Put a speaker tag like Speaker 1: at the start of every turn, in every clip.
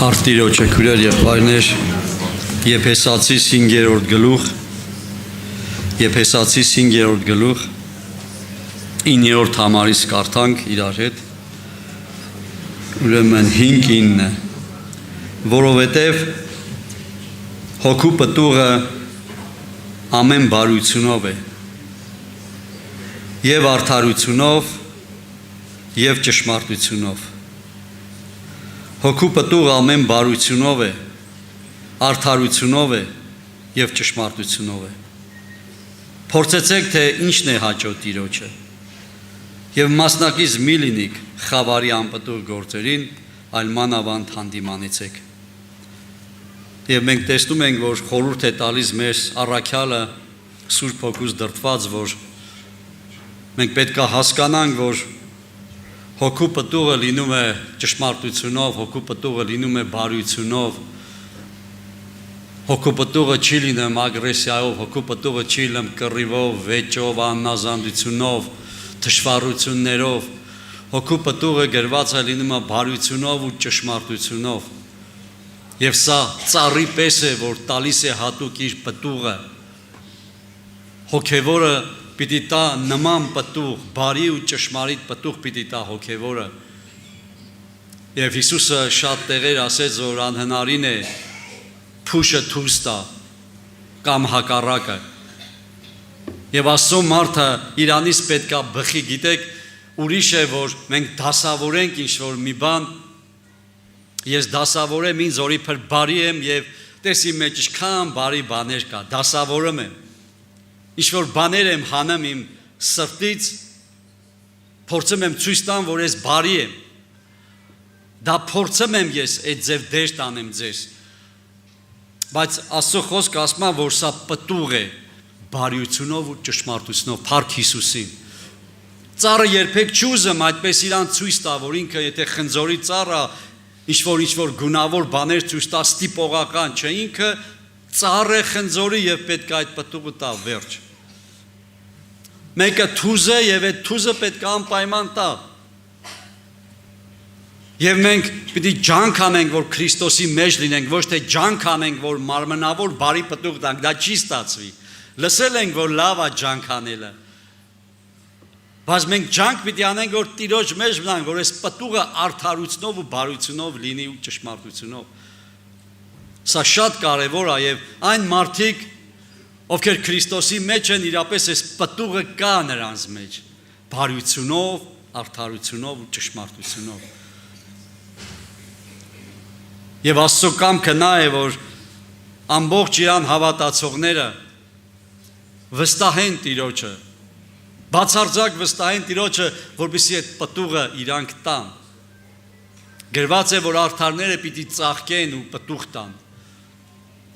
Speaker 1: Արտիրոջը քույրեր եւ հայրներ, Եփեսացի 5-րդ գլուխ, Եփեսացի 5-րդ գլուխ 9-րդ համարից կարդանք իրար հետ, ուրեմն 5-9, որովհետև հոգու պտուղը ամեն բարությունով է, եւ արդարությունով, եւ ճշմարտությունով, հոգու պտուղը ամեն բարությունով է, արդարությունով է եւ ճշմարտությունով է։ Փորձեցեք, թե ինչն է հաճո Տիրոջը, եւ մասնակից մի լինիք խավարի անպտուղ գործերին, այլ մանավանդ հանդիմանեցեք։ Եվ մենք տեսնում ենք, որ խորհուրդ է տալիս մեր առաքյալը Սուրբ Հոգուց դրդված, որ մենք պետք է հասկանանք, որ հոգու պտուղը լինում է ճշմարտությունով, հոգու պտուղը լինում է բարությունով, հոգու պտուղը չի լինում ագրեսիայով, հոգու պտուղը չի լինում կռիվով, վեճով, աննազանդությունով, թշվառություններով, հոգու պտուղը գրված է լինում է բարությունով ու ճշմարտությունով։ Եվ սա ծառի պես է, որ տալիս է հատուկ իր պտուղը։ Հոգևորը պիտի տա նման պտուղ, բարի ու ճշմարիտ պտուղ պիտի տա հոգևորը։ Եվ Հիսուսը շատ տեղեր ասեց, որ անհնարին է փուշը դուրս տա կամ հակառակը։ Եվ Աստծո մարդը իրանից պետքա բխի, գիտեք, ուրիշ է, որ մենք դասավորենք ինչ-որ մի բան, ես դասավորեմ ինձ օրիփր բարի եմ եւ տեսի մեջ ինչքան բարի բաներ կա, դասավորում եմ։ Ինչ-որ բաներ եմ հանում իմ սրտից, փորձում եմ ցույց տամ, որ ես բարի եմ։ Դա փորձում եմ ես այդ ձև դեր տանեմ ձեզ։ Բայց Աստծո խոսքը ասում է, որ սա պտուղ է բարիությունով ու ճշմարտությունով, Փառք Հիսուսին։ Ծառը երբեք չուզում այդպես իրան ցույց տա, որ ինքը եթե խնձորի ծառը ինչ-որ գունավոր բաներ ցույց տա, ստիպողական չէ, ինքը ծառ է խնձորի եւ պետք է այդ պտուղը տա, վերջ։ Մեկը թուզ է եւ այդ թուզը պետք է անպայման տա։ Եվ մենք պիտի ջանք անենք, որ Քրիստոսի մեջ լինենք, ոչ թե ջանք անենք, որ մարմնավոր բարի պտուղ տանք, դա չի ստացվի։ Լսել ենք, որ լավ է ջանք անելը։ Բայց մենք ջանք պիտի անենք, որ Տիրոջ մեջ մնանք, որ այս պտուղը արդարությունով ու բարությունով լինի ու ճշմարտությունով։ Սա շատ կարևոր է եւ այն մարդիկ, ովքեր Քրիստոսի մեջ են, իրապես այս պտուղը կա նրանց մեջ, բարությունով, արդարությունով ու ճշմարտությունով։ Եվ Աստծո կամքը նա է, որ ամբողջ իրան հավատացողները վստահեն Տիրոջը, բացարձակ վստահեն Տիրոջը, որպեսզի այդ պտուղը իրանք տան։ Գրված է, որ արդարները պիտի ծաղկեն ու պտուղ տան։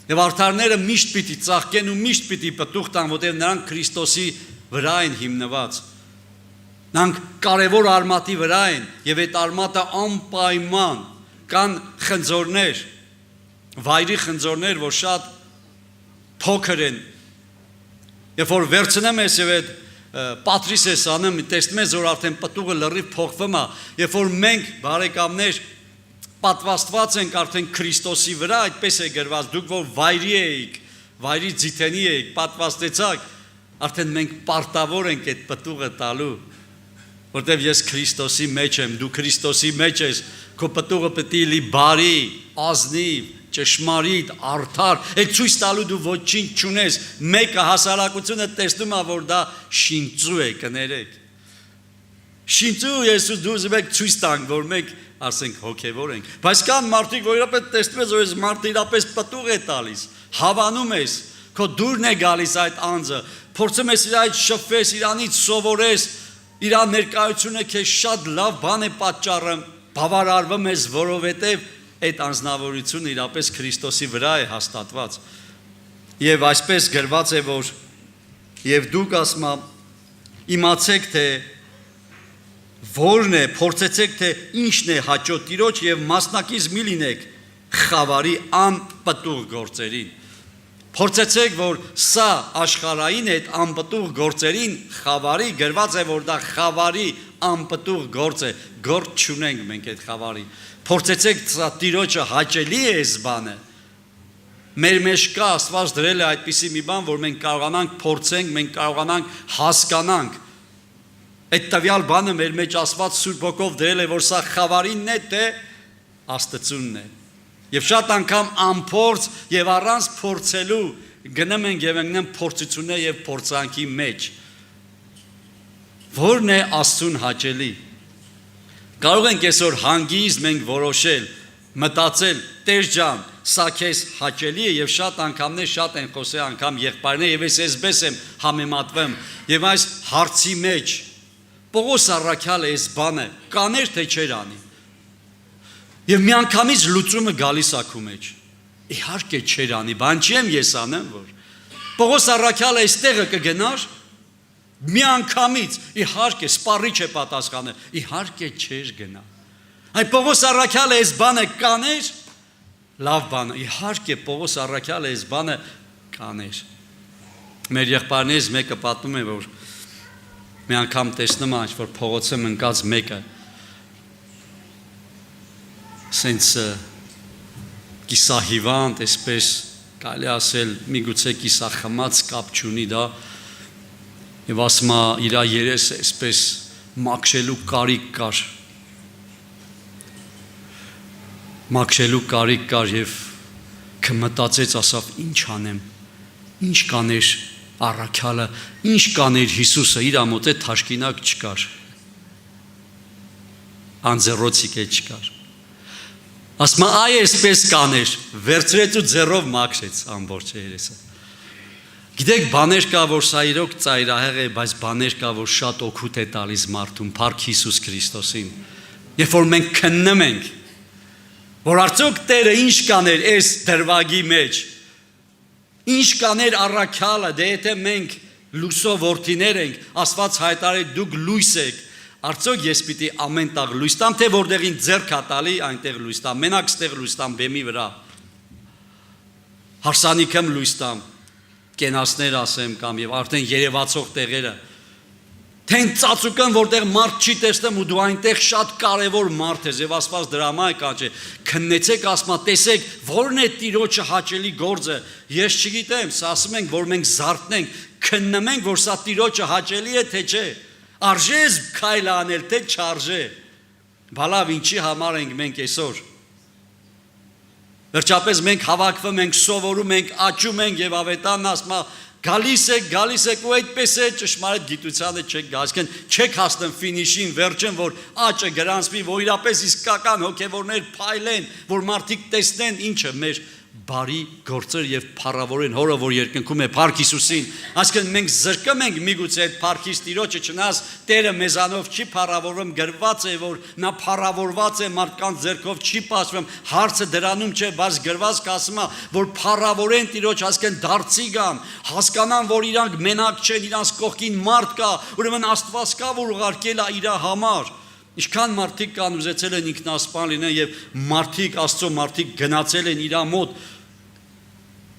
Speaker 1: Եվ արդարները միշտ պիտի ծաղկեն ու միշտ պիտի պտուղ տան, որտեղ նրանք Քրիստոսի վրա են հիմնված։ Նրանք կարևոր արմատի վրա են, եւ այդ արմատը անպայման կան խնձորներ, վայրի խնձորներ, որ շատ փոքր են։ Երբ որ վերցնեմ ես եւ այդ պատրիս ես անում, տեսնում ես, որ արդեն պտուղը լրիվ փոխվում է, երբ որ մենք բարեկամներ պատվաստված ենք արդեն Քրիստոսի վրա, այդպես է գրված, դուք որ վայրի էիք, վայրի ձիթենի էիք, պատվաստեցաք, արդեն մենք պարտավոր ենք այդ պտուղը տալու, որտեղ ես Քրիստոսի մեջ եմ, դու Քրիստոսի մեջ ես, քո պտուղը պետք է լինի բարի, ազնիվ, ճշմարիտ, արդար, այդ ցույց տալու դու ոչինչ չունես, մեկը հասարակությունը տեսնում է, որ դա շինծու է, կներեք։ Շինծու Եսուս դու զբեք ցույց տանք, որ մենք ասենք հոգևոր ենք, բայց կան մարդիկ, որ իրապես տեսնում ես, որ այս մարդը իրապես պտուղ է տալիս, հավանում ես, քո դուրն է գալիս այդ անձը, փորձում ես իր այդ շփվես, իրանից սովորես, իր ներկայությունը քեզ շատ լավ բան է պատճառը, բավարարվում ես, որովհետև այդ անձնավորությունը իրապես Քրիստոսի վրա է հաստատված։ Եվ այսպես գրված է, որ եւ դուք ասма իմացեք, թե որն է, փորձեցեք, թե ինչն է հաճո Տիրոջ եւ մասնակից մի լինեք խավարի անպտուղ գործերին։ Փորձեցեք, որ սա աշխարհային այդ անպտուղ գործերին խավարի գրված է, որ դա խավարի անպտուղ գործ է, գործ չունենք մենք այդ խավարի։ Փորձեցեք սա Տիրոջը հաճելի է այս բանը։ Մեր մեջ կա Աստված դրել է այդպիսի մի բան, որ մենք կարողանանք փորձենք, մենք կարողանանք հասկանանք։ Այդ տվյալ բանը մեր մեջ Աստված Սուրբ Հոգով դրել է, որ սա խավարինն է, թե Աստծունն է։ Եվ շատ անգամ անփորձ եւ առանց փորձելու գնում ենք եւ ընկնում փորձություններ եւ փորձանքի մեջ։ Որն է Աստծուն հաճելի։ Կարող ենք այսօր հանգիստ մենք որոշել, մտածել, Տեր ջան, սա քեզ հաճելի է եւ շատ անգամներ շատ են խոսել անգամ եղբայրներ եւ այսպես եմ համեմատվում եւ այս հարցի մեջ Պողոս առաքյալը այս բանը կաներ թե չէր անի։ Եվ միանգամից լուծումը գալիս է քո մեջ։ Իհարկե չէր անի, բան չեմ ես անեմ որ։ Պողոս առաքյալը այստեղը կգնար միանգամից իհարկե սպառիչ է պատասխանել, իհարկե չէր գնա։ Այ Պողոս առաքյալը այս բանը կաներ, լավ բան, իհարկե Պողոս առաքյալը այս բանը կաներ։ Մեր եղբայրներից մեկը պատմում է, որ մի անգամ տեսնում է, որ փողոցում ընկած մեկը սենց կիսահիվանդ, այսպես կարելի ասել, միգուցե կիսախմած կապ չունի դա, եւ ասում է իր երեսը այսպես մաքրելու կարիք կար։ Մաքրելու կարիք կար եւ կմտածեց, ասավ ինչ անեմ, ինչ կաներ առաքյալը, ինչ կաներ Հիսուսը, իր մոտ է թաշկինակ չկար, անձեռոցիկ է չկար։ Ասում է այ այսպես կաներ, վերցրեց ու ձեռով մաքրեց ամբողջ երեսը։ Գիտեք, բաներ կա, որ սա իրոք ծայրահեղ է, բայց բաներ կա, որ շատ օգուտ է տալիս մարդուն, փառք Հիսուս Քրիստոսին։ Երբ որ մենք քննում ենք, որ արդյոք Տերը ինչ կաներ այս դրվագի մեջ, ինչ կաներ առաքյալը, դե եթե մենք լույսով որդիներ ենք, Աստված հայտարարել դուք լույս եք, արդյոք ես պիտի ամեն տեղ լույս տամ, թե որտեղին ձեռք հատալի, այնտեղ լույս տամ, մենակ ստեղ լույս տամ բեմի վրա, հարսանիքեմ լույս տամ, կենասներ ասեմ կամ եւ արդեն երևացող տեղերը, թե ծածուկան որտեղ մարդ չի տեսնում ու դու այնտեղ շատ կարևոր մարդ ես եւ Աստված դրա համար է կանչե, քննեցեք ասма, տեսեք որն է Տիրոջը հաճելի գործը, ես չգիտեմ, սա ասում ենք, որ մենք զարթնենք, քննենք, որ սա Տիրոջը հաճելի է թե չէ, արժե է քայլ անել թե չարժե, բալավ ինչի համար ենք մենք այսօր։ Վերջապես մենք հավաքվում ենք, սովորում ենք, աճում ենք եւ ավետանն ասում է գալիս եք ու այդպես է ճշմարիտ գիտությանը չեք գազքեն, չեք հասնում ֆինիշին, վերջին, որ աճը գրանցվի, որ իրապես իսկական հոգևորներ փայլեն, որ մարդիկ տեսնեն ինչը մեր բարի գործեր եւ փառավորեն հորը, որ երկնքում է, փառք Հիսուսին։ Այսինքն մենք զրկում ենք միգուցե այդ փառքից Տիրոջը, չնայած Տերը մեզանով չի փառավորում, գրված է, որ նա փառավորված է, մարդկանց ձեռքով չի պաշտվում, հարցը դրանում չէ, բայց գրված կասում է, որ փառավորեն Տիրոջ, այսինքն դարձի գան, հասկանան, որ իրանք մենակ չեն, իրանց կողքին մարդ կա, ուրեմն Աստված կա, որ ուղարկել է իր համար։ Ինչքան մարդիկ կան ուզեցել են ինքնասպան լինեն եւ մարդիկ, Աստծո մարդիկ գնացել են իր մոտ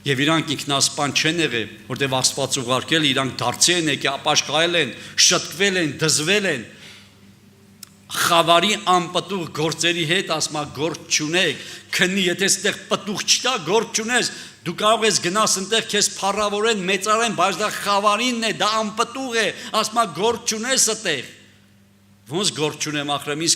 Speaker 1: եւ իրանք ինքնասպան չեն եղել, որտեղ Աստված ուղարկել իրանք դարձի են եկել, ապաշխարել են, շտկվել են, դզվել են։ Խավարի անպտուղ գործերի հետ ասма գործ չունեք, քնի եթե այդտեղ պտուղ չկա, գործ չունես, դու կարող ես գնաս այնտեղ քեզ փառավորեն, մեծարեն, բայց դա խավարինն է, դա անպտուղ է, ասма գործ չունես այդտեղ։ Ոնց գործ չունեմ ախրեմ, ինձ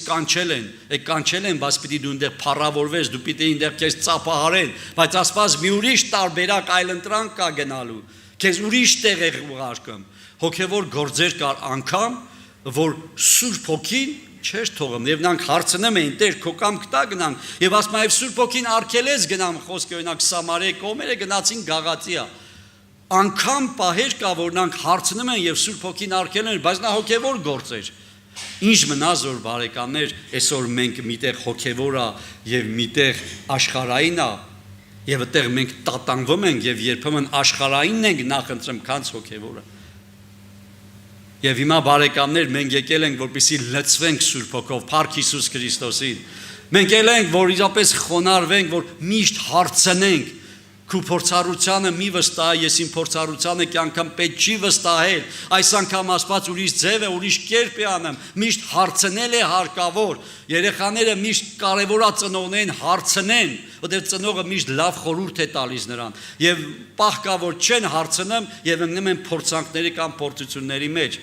Speaker 1: կանչել են, բայց պիտի դու այնտեղ փառավորվես, դու պիտի այնտեղ քեզ ծափահարեն, բայց Աստված մի ուրիշ տարբերակ այլընտրանք կա գնալու, քեզ ուրիշ տեղ է ուղարկում։ Հոգևոր գործեր կար անգամ, որ Սուրբ Հոգին չէր թողում, եւ նրանք հարցնում էին, Տեր, քո կամք տա գնանք, եւ ասում է, Սուրբ Հոգին արգելեց գնամ, խոսքը օրինակ Սամարիա կողմերը գնացին Գաղատիա։ Անգամ պահեր կա, որ նրանք հարցնում են եւ Սուրբ Հոգին արգելել, բայց նա հոգևոր գործ էր։ Ինչ մնաց որ բարեկամներ, այսօր մենք միտեղ հոգևոր է եւ միտեղ աշխարհային է եւ այդտեղ մենք տատանվում ենք եւ երբեմն աշխարհայինն ենք նախընտրում, քան հոգևորը։ Եվ հիմա բարեկամներ, մենք եկել ենք, որպեսզի լցվենք Սուրբ Հոգով, փառք Հիսուս Քրիստոսին։ Մենք եկել ենք, որ իրապես խոնարհվենք, որ միշտ հարցնենք, Քու փորձառությանը մի վստահ, ես իմ փորձառությանը կյանքամ պետք չի վստահել։ Այս անգամ Աստված ուրիշ ձև է, ուրիշ կերպ է անում, միշտ հարցնել է հարկավոր։ Երեխաները միշտ կարևոր է ծնողներին հարցնեն, որտեղ ծնողը միշտ լավ խորհուրդ է տալիս նրան։ Եվ պահ կա, որ չեն հարցնում եւ ընկնում են փորձանքների կամ փորձությունների մեջ։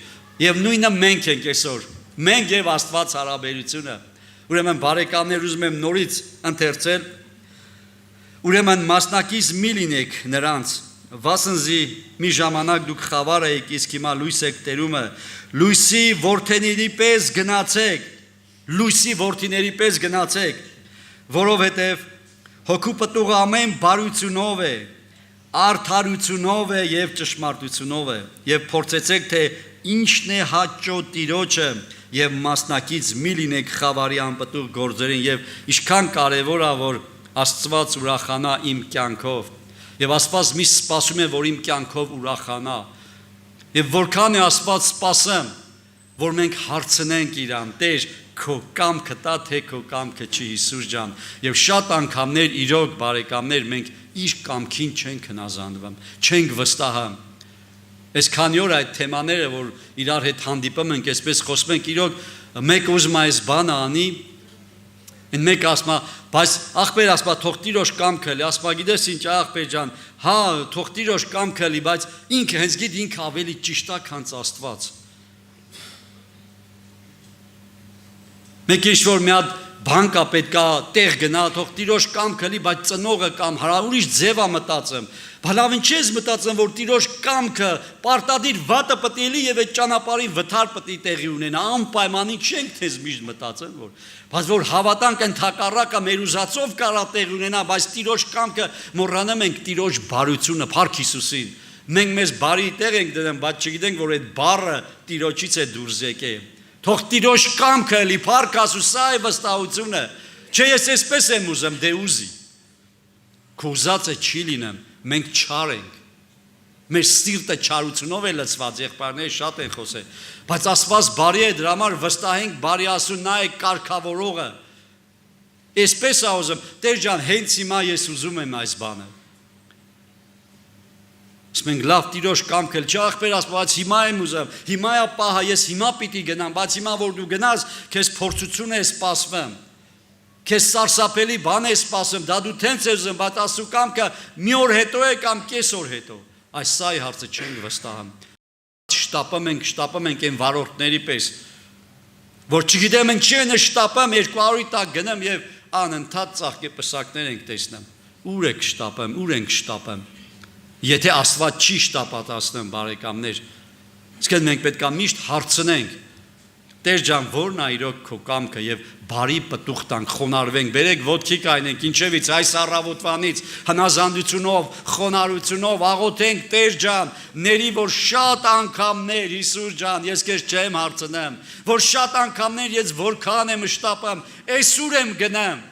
Speaker 1: Եվ նույնը մենք ենք այսօր։ Մենք եւ Աստված հարաբերությունը։ Ուրեմն բարեկամներ, ուզում եմ նորից ընթերցել. Ուրեմն մասնակից մի լինեք նրանց, վասնզի մի ժամանակ դուք խավար եք, իսկ հիմա լույս եք տերումը, լույսի որդիների պես գնացեք, լույսի որդիների պես գնացեք, որովհետև հոգու պտուղը ամեն բարությունով է, արդարությունով է եւ ճշմարտությունով է, եւ փորձեցեք, թե ինչն է հաճո Տիրոջը, եւ մասնակից մի լինեք խավարի անպտուղ գործերին, եւ ինչքան կարեւոր է, որ Աստված ուրախանա իմ կյանքով, եւ Աստված միշտ սպասում է, որ իմ կյանքով ուրախանա, եւ որքան է Աստված սպասում, որ մենք հարցնենք իրան, Տեր, քո կամքը տա, թե քո կամքը չի, Հիսուս ջան, եւ շատ անգամներ իրոք բարեկամներ մենք իր կամքին չենք հնազանդվում, չենք վստահում։ Այսքան օր այդ թեմաները, որ իրար հետ հանդիպում ենք, այսպես խոսում ենք, իրոք մեկը ուզում է այս բանը անի, Են մեկ ասма, բայց ախպեր ասма թող Տիրոջ կամքը լի, ասma գիտես ինչ ախպեր ջան, հա թող Տիրոջ կամքը լի, բայց ինքը հենց գիտ ինքը ավելի ճիշտ է, քան Աստված։ Մեկ ինչ-որ մի հատ բան կա, պետք է տեղ գնա, թող Տիրոջ կամքը լի, բայց ծնողը կամ ուրիշ ձև է մտածում։ Բալավ ինչ ես մտածում, որ Տիրոջ կամքը պարտադիր վատը պետք է լի եւ այդ ճանապարհին վթար պետք է տեղի ունենա, անպայմանին չենք թեզ միշտ մտածում, բայց որ հավատանք ընդհակառակը մեր ուզածով կարա տեղ ունենա, բայց Տիրոջ կամքը մոռանում ենք Տիրոջ բարությունը, Փառք Հիսուսին։ Մենք մեզ բարի տեղ ենք դնում, բայց չգիտենք, որ այդ բառը Տիրոջից է դուրս եկել։ Թող Տիրոջ կամքը լի, Փառք Աստծո, սա է վստահությունը։ Չէ, ես այսպես եմ ուզում, դե ուզի։ Քո ուզածը չի լինում, մենք չար ենք։ Մեր սիրտը չարությունով է լցված, եղբայրները շատ են խոսել, բայց Աստված բարի է, դրա համար վստահենք բարի Աստծո, նա է կարգավորողը։ Այսպես է ուզում, Տեր ջան, հենց հիմա ես ուզում եմ այս բանը։ Մենք լավ Տիրոջ կամքը չի ախպեր ասում, բայց հիմա եմ ուզում, հիմա է պահը, ես հիմա պիտի գնամ, բայց հիմա որ դու գնաս, քեզ փորձություն է սպասվում։ Քեզ սարսափելի բան է սպասում, դա դու տենց ես ուզում, բայց Աստծո կամքը մի օր հետո է կամ կես օր հետո։ Այս սա է հարցը չենք վստահում։ Շտապում ենք այն վարորդների պես, որ չգիտեմ ինչ են շտապում 200-ի տակ գնամ եւ անընդհատ ծաղկե պսակներ ենք տեսնում։ Ուր եք շտապում, ուր ենք շտապում։ Եթե Աստված չի շտապատացնում, բարեկամներ, իսկ մենք պետք է միշտ հարցնենք. Տեր ջան, ո՞րն է իրոք քո կամքը եւ բարի պտուղ տանք, խոնարհվենք, բերեք ոտքի կայնենք, ինչևից այս առավոտվանից հնազանդությունով, խոնարհությունով աղոթենք, Տեր ջան, ների որ շատ անգամներ, Հիսուս ջան, ես քեզ չեմ հարցնեմ, որ շատ անգամներ ես որքան եմ շտապում, այսուր եմ գնամ,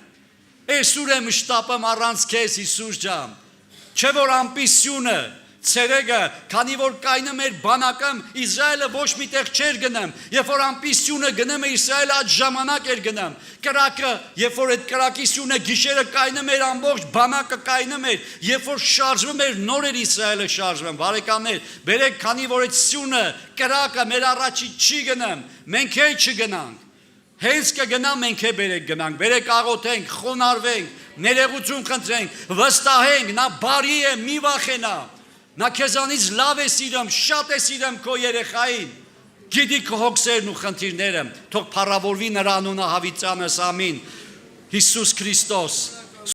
Speaker 1: այսուր եմ շտապում առանց քեզ, Հիսուս ջան, չէ որ ամբիսյունը Ցերեգը, քանի որ կայնում էր բանակում, Իսրայելը ոչ միտեղ չէր գնամ, երբ որ ամբիսյունը գնում է Իսրայելը այդ ժամանակ էր գնամ, կրակը, երբ որ այդ կրակի սյունը գիշերը կայնում էր, ամբողջ բանակը կայնում էր, երբ որ շարժվում էր, նոր էր Իսրայելը շարժվում, բարեկամներ, բերեք, քանի որ այդ սյունը, կրակը մեր առաջի չի գնամ, մենք էլ չգնանք, հենց կգնամ մենք է բերեք աղոթենք, խոնարհվենք, ներողություն խնդրենք, վստահենք, նա բարի է, մի վախենա։ Նա քեզանից լավ է սիրում, շատ է սիրում քո երեխային։ Գիտի քո հոգսերն ու խնդիրները, թող փառավորվի նրա անունը հավիտյանս, ամին։ Հիսուս Քրիստոս